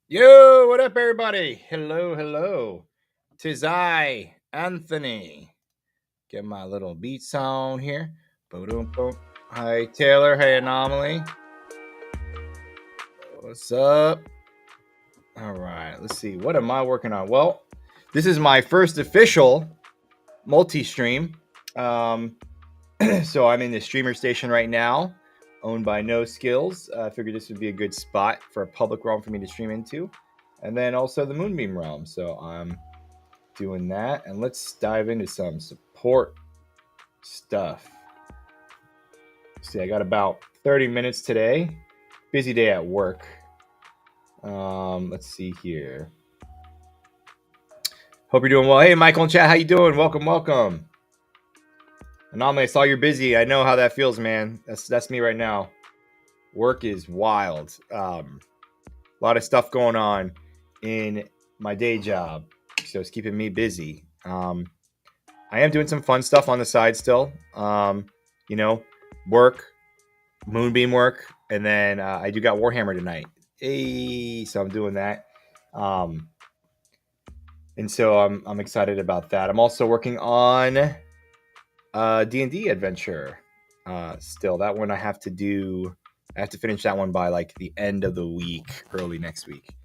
Yo, what up, everybody? Hello, hello. 'Tis I, Anthony. Get my little beats on here. Boom, boom. Hi, Taylor. Hey, Anomaly. What's up? All right, let's see. What am I working on? Well, this is my first official multi-stream. So I'm in the streamer station right now, owned by No Skills. I figured this would be a good spot for a public realm for me to stream into. And then also the Moonbeam realm. So I'm doing that. And let's dive into some support stuff. See, I got about 30 minutes today. Busy day at work. Let's see here. Hope you're doing well. Hey, Michael in chat, how you doing? Welcome, welcome. Anomaly, I saw you're busy. I know how that feels, man. That's me right now. Work is wild. A lot of stuff going on in my day job, so it's keeping me busy. I am doing some fun stuff on the side still. Work, Moonbeam work, and then I do got Warhammer tonight. Hey, so I'm doing that. And so I'm excited about that. I'm also working on D&D adventure. Still, that one I have to finish that one by like the end of the week, early next week.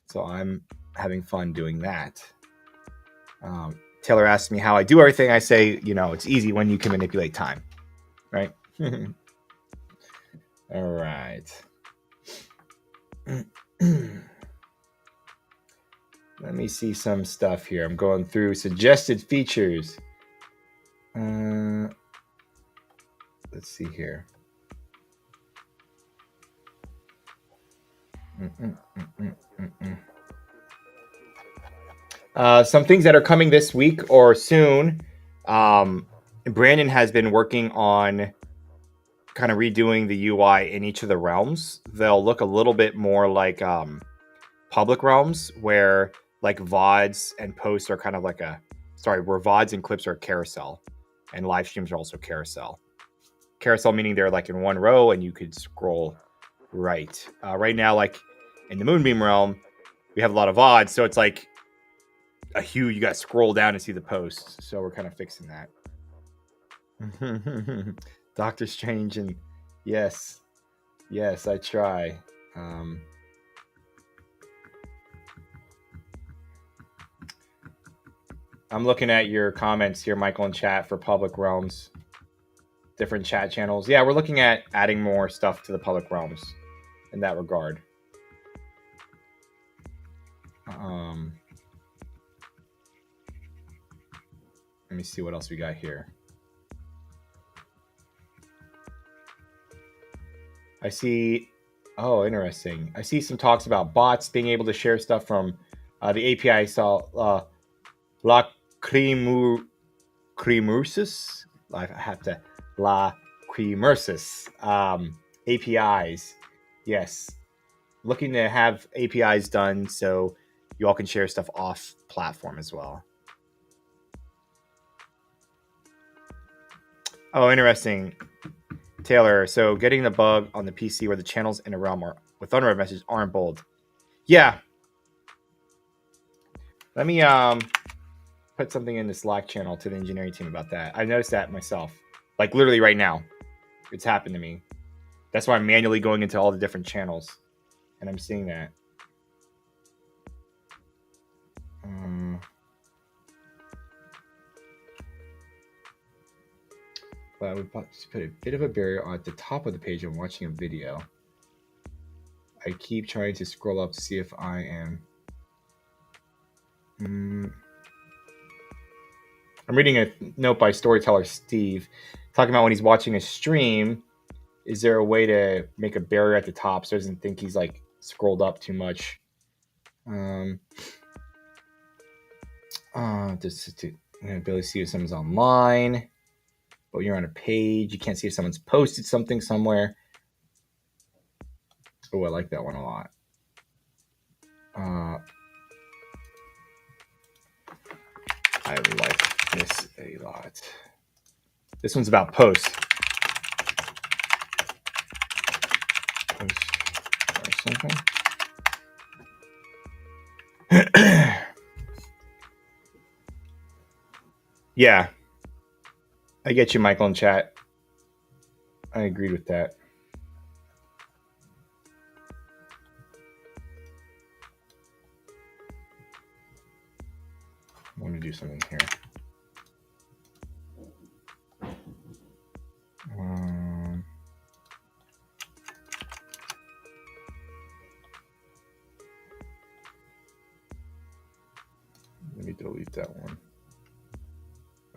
So I'm having fun doing that. Taylor asked me how I do everything. I say, it's easy when you can manipulate time, right? All right. Let me see some stuff here. I'm going through suggested features. Let's see here. Some things that are coming this week or soon. Brandon has been working on kind of redoing the UI in each of the realms. They'll look a little bit more like public realms, where like VODs and posts are kind of like where VODs and clips are carousel, and live streams are also carousel. Carousel meaning they're like in one row and you could scroll right. Right now, like in the Moonbeam realm, we have a lot of VODs, so it's like you got to scroll down to see the posts. So we're kind of fixing that. Doctor Strange, and yes, I try. I'm looking at your comments here, Michael, in chat for public realms, different chat channels. Yeah, we're looking at adding more stuff to the public realms in that regard. Let me see what else we got here. I see, oh, interesting. I see some talks about bots being able to share stuff from the API. I saw La Cremursus. I have to La Cremursus APIs. Yes, looking to have APIs done so you all can share stuff off platform as well. Oh, interesting, Taylor. So getting the bug on the PC where the channels in a realm are with unread messages aren't bold. Yeah. Let me put something in the Slack channel to the engineering team about that. I noticed that myself. Like literally right now. It's happened to me. That's why I'm manually going into all the different channels. And I'm seeing that. But I would put a bit of a barrier at the top of the page when watching a video. I keep trying to scroll up to see if I am. I'm reading a note by storyteller Steve talking about when he's watching a stream. Is there a way to make a barrier at the top so he doesn't think he's like scrolled up too much? Just to ability to see if someone's online, but you're on a page, you can't see if someone's posted something somewhere. Oh, I like that one a lot. I like this a lot. This one's about posts. Post or something. Yeah. I get you, Michael, in chat. I agreed with that. I want to do something here. Let me delete that one.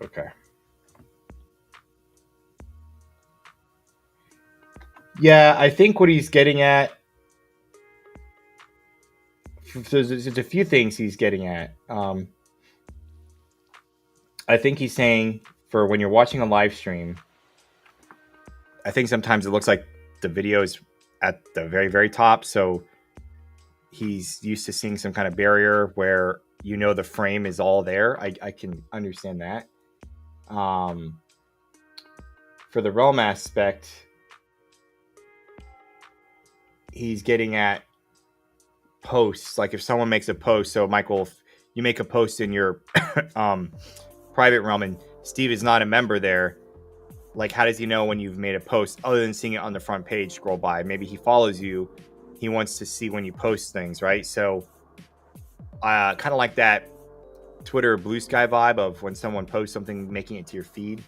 Okay. Yeah, I think what he's getting at, there's a few things he's getting at. I think he's saying for when you're watching a live stream, I think sometimes it looks like the video is at the very, very top. So he's used to seeing some kind of barrier where the frame is all there. I can understand that. For the realm aspect, he's getting at posts. Like if someone makes a post, so Michael, if you make a post in your private realm and Steve is not a member there, like how does he know when you've made a post other than seeing it on the front page scroll by? Maybe he follows you. He wants to see when you post things, right? So kind of like that Twitter Blue Sky vibe of when someone posts something, making it to your feed.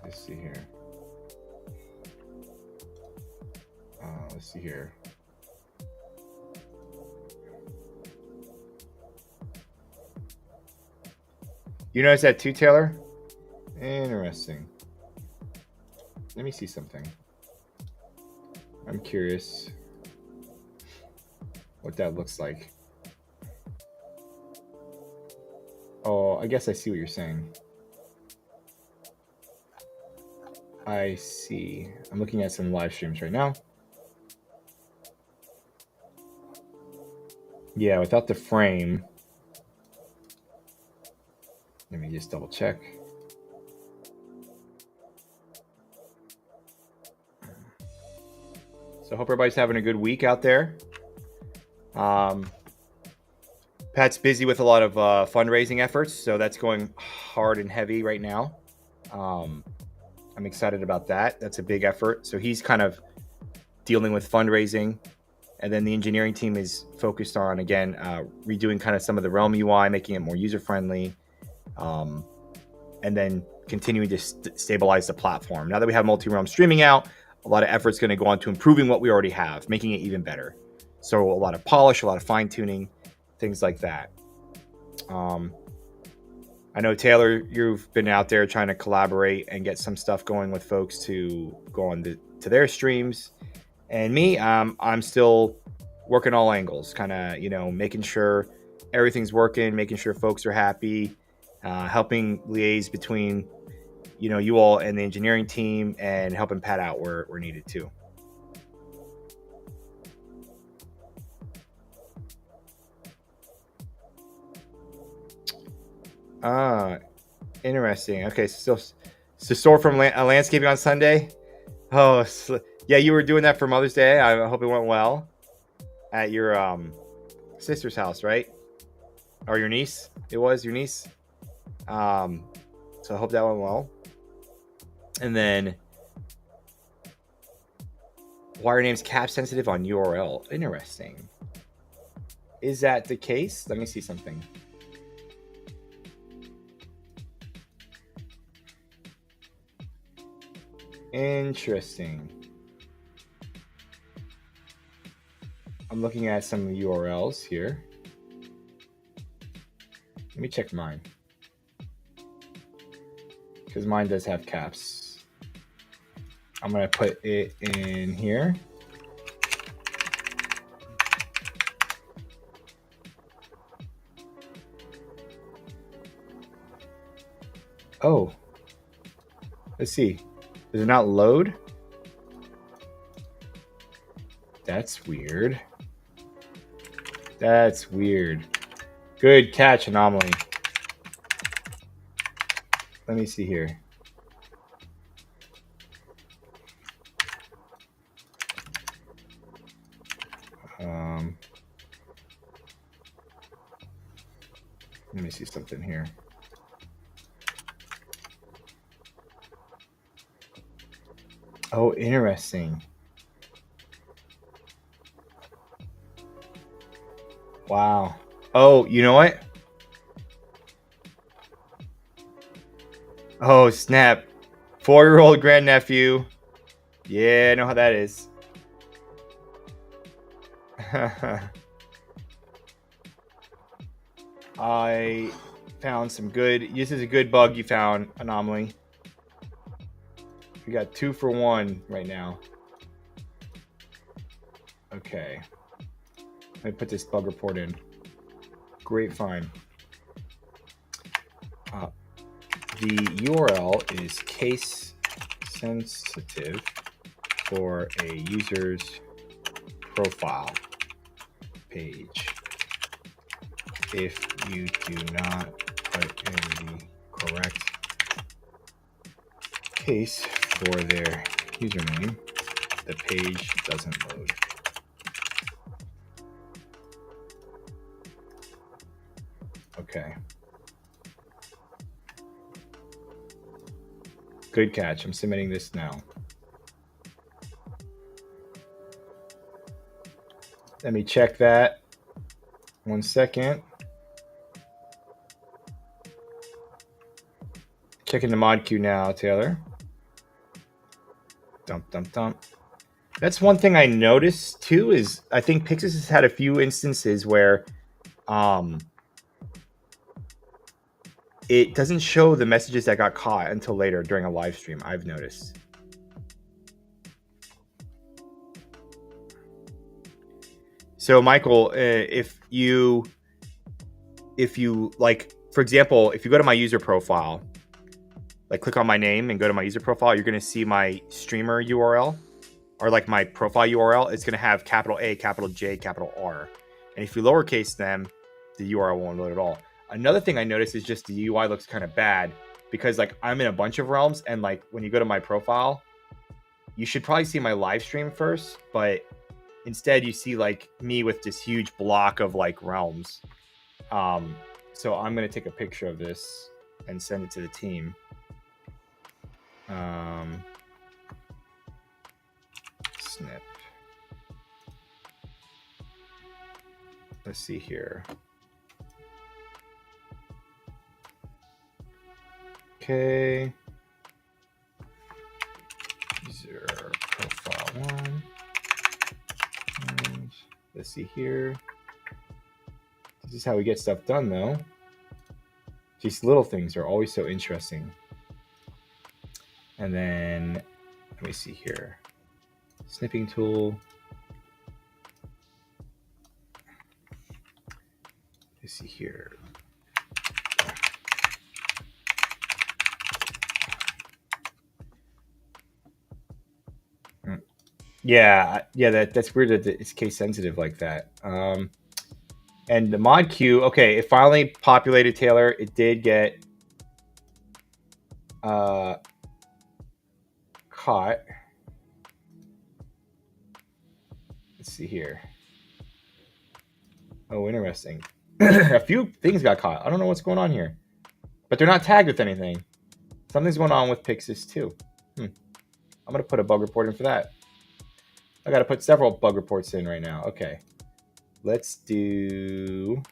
Let's see here. Let's see here. You notice that too, Taylor? Interesting. Let me see something. I'm curious what that looks like. Oh, I guess I see what you're saying. I see. I'm looking at some live streams right now. Yeah, without the frame. Let me just double check. So I hope everybody's having a good week out there. Pat's busy with a lot of fundraising efforts, so that's going hard and heavy right now. I'm excited about that. That's a big effort. So he's kind of dealing with fundraising. And then the engineering team is focused on, again, redoing kind of some of the Realm UI, making it more user-friendly, and then continuing to stabilize the platform. Now that we have multi-realm streaming out, a lot of effort's going to go on to improving what we already have, making it even better. So a lot of polish, a lot of fine tuning, things like that. I know, Taylor, you've been out there trying to collaborate and get some stuff going with folks to go on to their streams. And me, I'm still working all angles, kind of, making sure everything's working, making sure folks are happy, helping liaise between, you all and the engineering team, and helping Pat out where needed too. Interesting. Okay, so store from landscaping on Sunday. Oh, yeah, you were doing that for Mother's Day. I hope it went well at your sister's house, right? Or your niece? It was your niece. So I hope that went well. And then, why are names cap sensitive on URL? Interesting. Is that the case? Let me see something. Interesting. I'm looking at some URLs here. Let me check mine, because mine does have caps. I'm going to put it in here. Oh, let's see. Does it not load? That's weird. That's weird. Good catch, Anomaly. Let me see here. Let me see something here. Oh, interesting. Wow. Oh, you know what? Oh, snap. 4-year-old grandnephew. Yeah, I know how that is. I found some good. This is a good bug you found, Anomaly. We got 2 for 1 right now. Okay. Let me put this bug report in. Great find. The URL is case sensitive for a user's profile page. If you do not put in the correct case for their username, the page doesn't load. Okay. Good catch. I'm submitting this now. Let me check that. 1 second. Checking the mod queue now, Taylor. Dump, dump, dump. That's one thing I noticed too, is I think Pixis has had a few instances where it doesn't show the messages that got caught until later during a live stream, I've noticed. So Michael, if you like, for example, if you go to my user profile, like click on my name and go to my user profile, you're going to see my streamer URL, or like my profile URL. It's going to have capital A, capital J, capital R. And if you lowercase them, the URL won't load at all. Another thing I noticed is just the UI looks kind of bad, because like I'm in a bunch of realms, and like when you go to my profile, you should probably see my live stream first, but instead you see like me with this huge block of like realms. So I'm going to take a picture of this and send it to the team. Snip. Let's see here. Okay. User profile 1. And Let's see here. This is how we get stuff done, though. These little things are always so interesting. And then, let me see here. Snipping tool. Let's see here. Yeah, that's weird that it's case sensitive like that. And the mod queue, okay, it finally populated, Taylor. It did get caught. Let's see here. Oh, interesting. A few things got caught. I don't know what's going on here, but they're not tagged with anything. Something's going on with Pixis too. I'm gonna put a bug report in for that. I gotta put several bug reports in right now. Okay, let's do.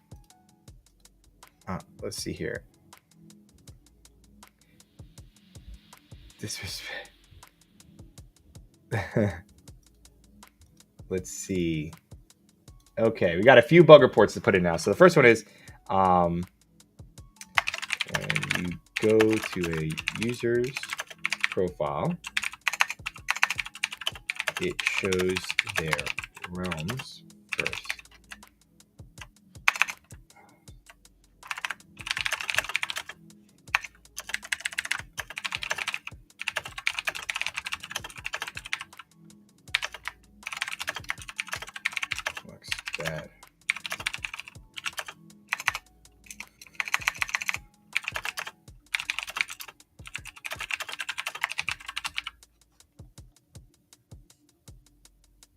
Let's see here. This was. Let's see. Okay, we got a few bug reports to put in now. So the first one is when you go to a user's profile, it shows their realms first. Looks bad.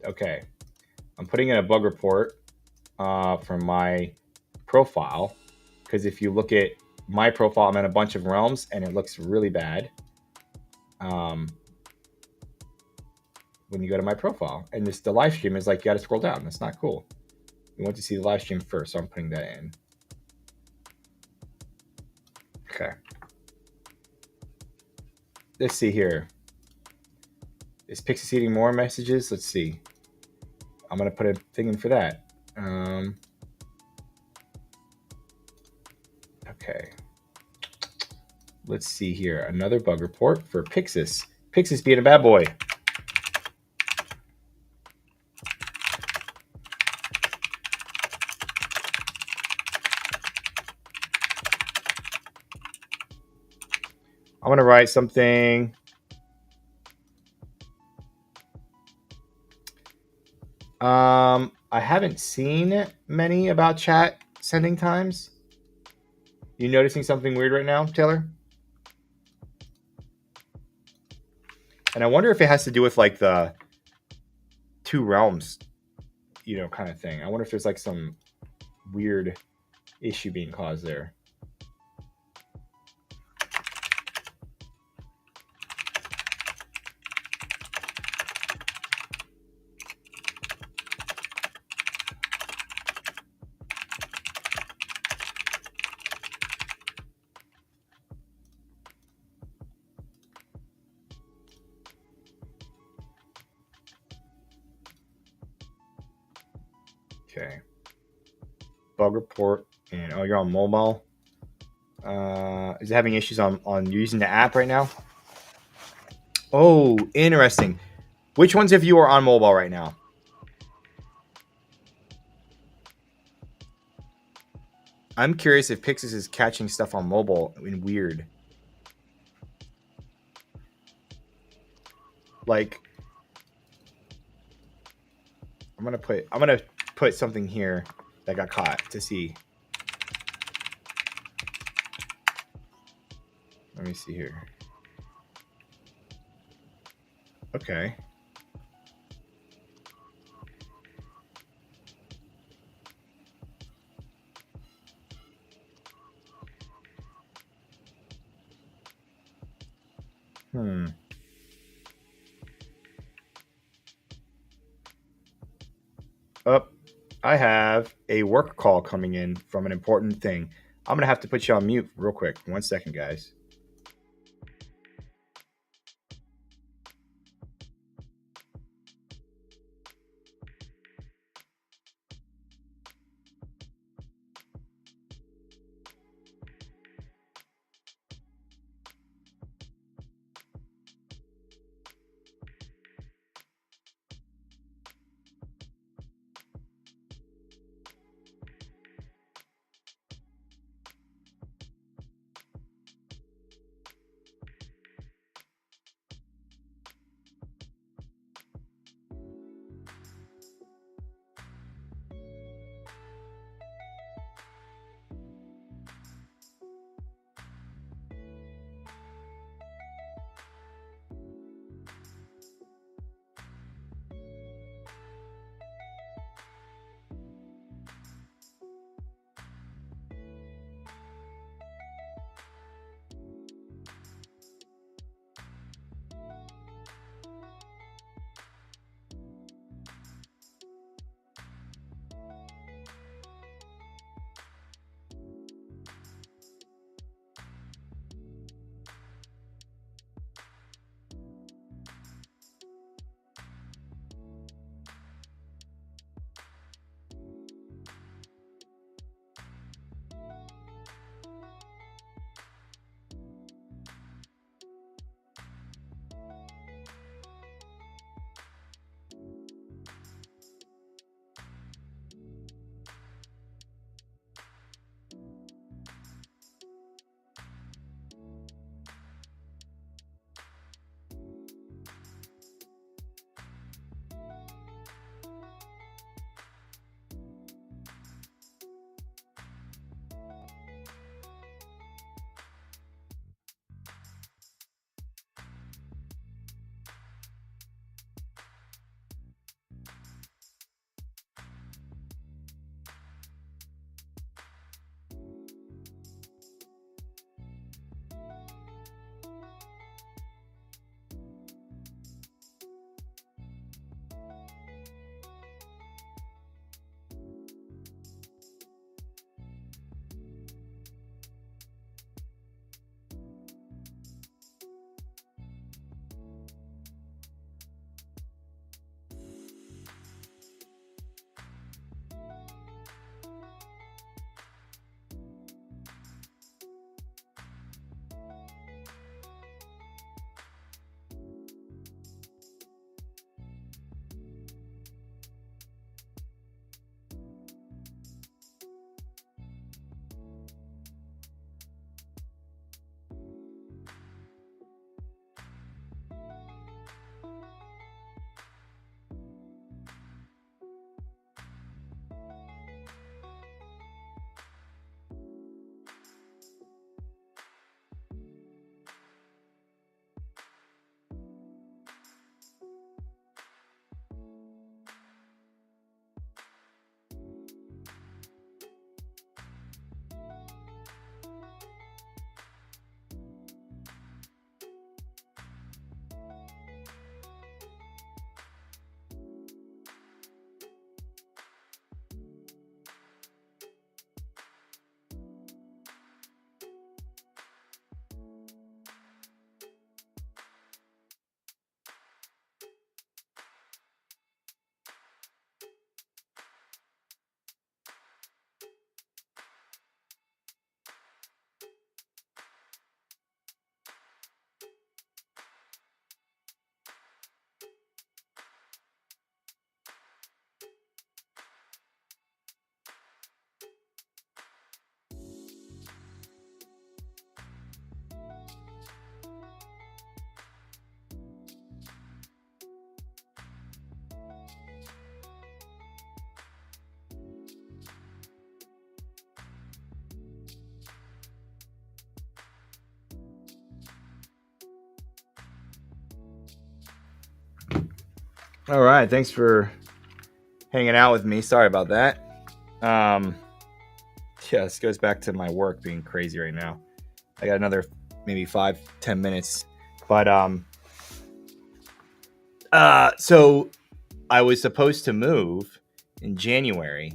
Okay, I'm putting in a bug report from my profile, because if you look at my profile, I'm in a bunch of realms and it looks really bad when you go to my profile. And the live stream is like, you got to scroll down. That's not cool. You want to see the live stream first, so I'm putting that in. Okay. Let's see here. Is Pixis eating more messages? Let's see. I'm going to put a thing in for that. Okay. Let's see here. Another bug report for Pixis. Pixis being a bad boy. I'm going to write something. I haven't seen many about chat sending times. You noticing something weird right now, Taylor? And I wonder if it has to do with like the two realms, kind of thing. I wonder if there's like some weird issue being caused there. Okay. Bug report, and you're on mobile. Is it having issues on using the app right now? Oh, interesting. Which ones of you are on mobile right now? I'm curious if Pixis is catching stuff on mobile in weird. Like, I'm gonna put something here that got caught to see. Let me see here. Okay. I have a work call coming in from an important thing. I'm going to have to put you on mute real quick. 1 second, guys. All right, thanks for hanging out with me. Sorry about that. Yeah, this goes back to my work being crazy right now. I got another maybe 5-10 minutes, but so I was supposed to move in January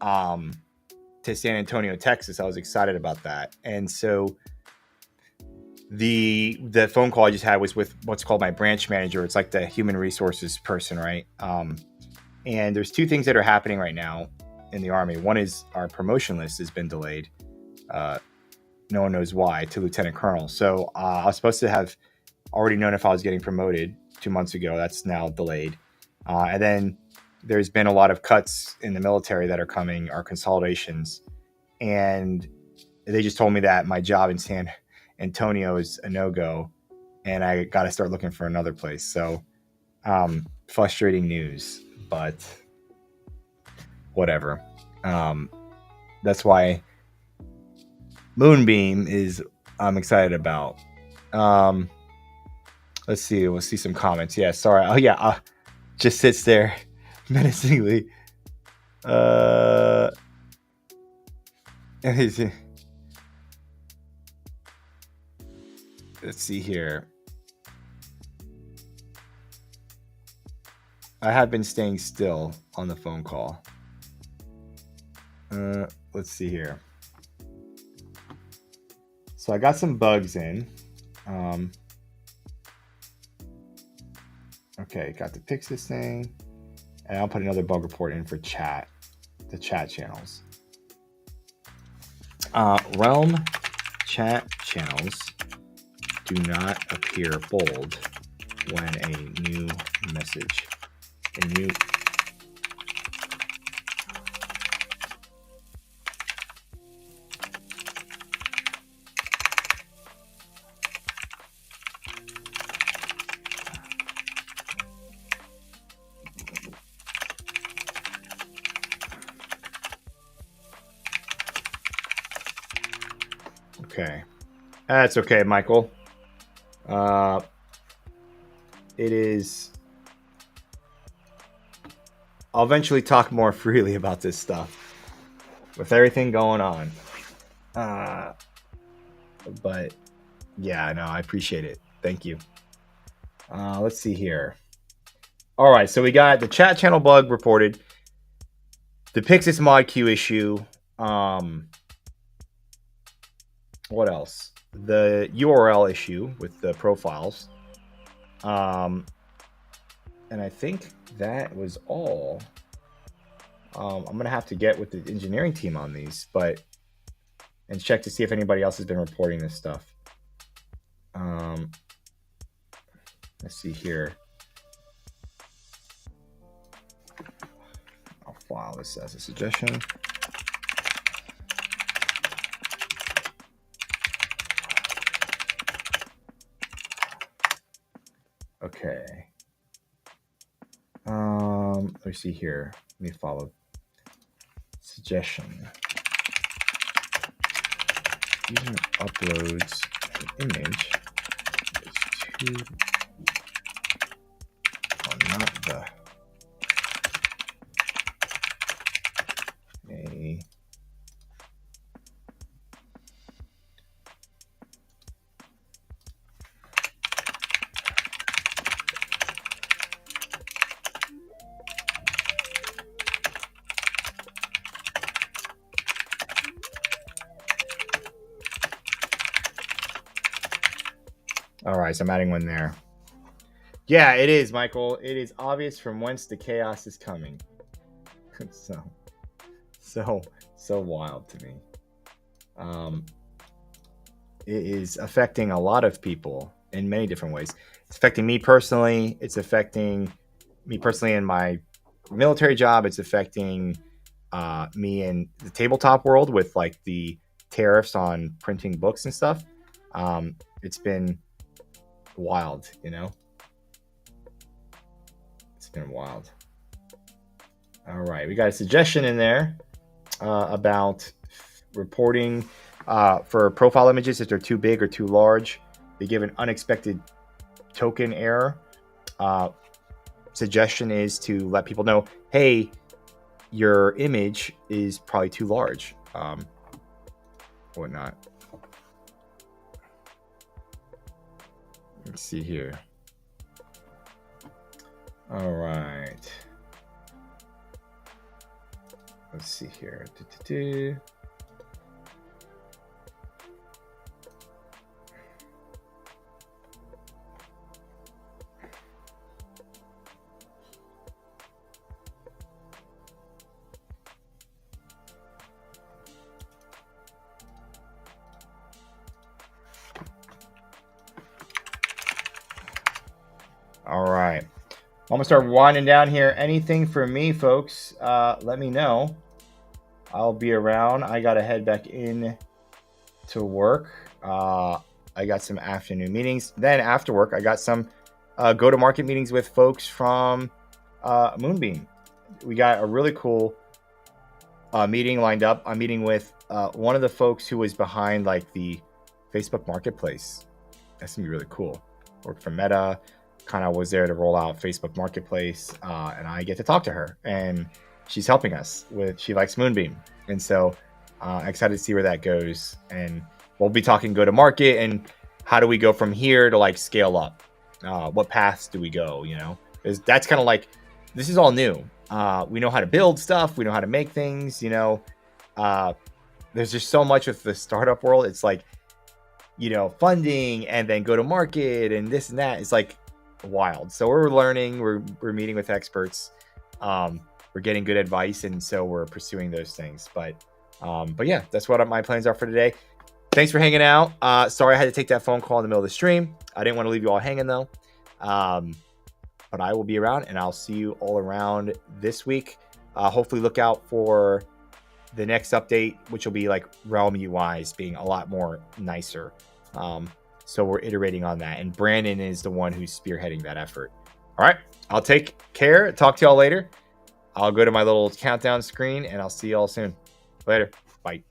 to San Antonio, Texas. I was excited about that, and so the phone call I just had was with what's called my branch manager. It's like the human resources person, right? And there's two things that are happening right now in the Army. One is our promotion list has been delayed. No one knows why, to lieutenant colonel. So I was supposed to have already known if I was getting promoted 2 months ago. That's now delayed. And then there's been a lot of cuts in the military that are coming, our consolidations. And they just told me that my job in San Antonio is a no-go, and I got to start looking for another place. So frustrating news, but whatever. That's why Moonbeam is I'm excited about. Let's see. We'll see some comments. Yeah, sorry. Oh yeah, just sits there menacingly. Let's see here. I have been staying still on the phone call. Let's see here. So I got some bugs in. Okay, got to fix this thing. And I'll put another bug report in for chat, the chat channels. Realm chat channels do not appear bold when a new message, Okay. That's okay, Michael. It is... I'll eventually talk more freely about this stuff with everything going on. But yeah, no, I appreciate it. Thank you. Let's see here. All right, so we got the chat channel bug reported, the Pixis mod queue issue. What else? The URL issue with the profiles. And I think that was all. I'm going to have to get with the engineering team on these, and check to see if anybody else has been reporting this stuff. Let's see here. I'll file this as a suggestion. Okay. Let me see here. Let me follow. Suggestion. User uploads an image. It's too... Oh, not the... A... All right, so I'm adding one there. Yeah, it is, Michael. It is obvious from whence the chaos is coming. so wild to me. It is affecting a lot of people in many different ways. It's affecting me personally. It's affecting me personally in my military job. It's affecting me in the tabletop world with like the tariffs on printing books and stuff. It's been wild, you know? It's been wild. All right, we got a suggestion in there about reporting for profile images if they're too big or too large. They give an unexpected token error. suggestion is to let people know, hey, your image is probably too large, whatnot. Let's see here. All right. Let's see here. All right. I'm gonna start winding down here. Anything for me, folks, let me know. I'll be around. I gotta head back in to work. I got some afternoon meetings. Then after work, I got some go-to-market meetings with folks from Moonbeam. We got a really cool meeting lined up. I'm meeting with one of the folks who was behind like the Facebook Marketplace. That's gonna be really cool. Worked for Meta, kind of was there to roll out Facebook Marketplace, and I get to talk to her, and she's helping us with. She likes Moonbeam, and so excited to see where that goes. And we'll be talking go to market and how do we go from here to like scale up. What paths do we go? You know, because that's kind of like this is all new. We know how to build stuff. We know how to make things. You know, there's just so much with the startup world. It's like, you know, funding and then go to market and this and that. It's like wild. So we're learning. We're meeting with experts. We're getting good advice, and so we're pursuing those things. But yeah, that's what my plans are for today. Thanks for hanging out. Sorry I had to take that phone call in the middle of the stream. I didn't want to leave you all hanging though. But I will be around, and I'll see you all around this week. Hopefully look out for the next update, which will be like Realm UIs being a lot more nicer. So we're iterating on that. And Brandon is the one who's spearheading that effort. All right. I'll take care. Talk to y'all later. I'll go to my little countdown screen, and I'll see y'all soon. Later. Bye.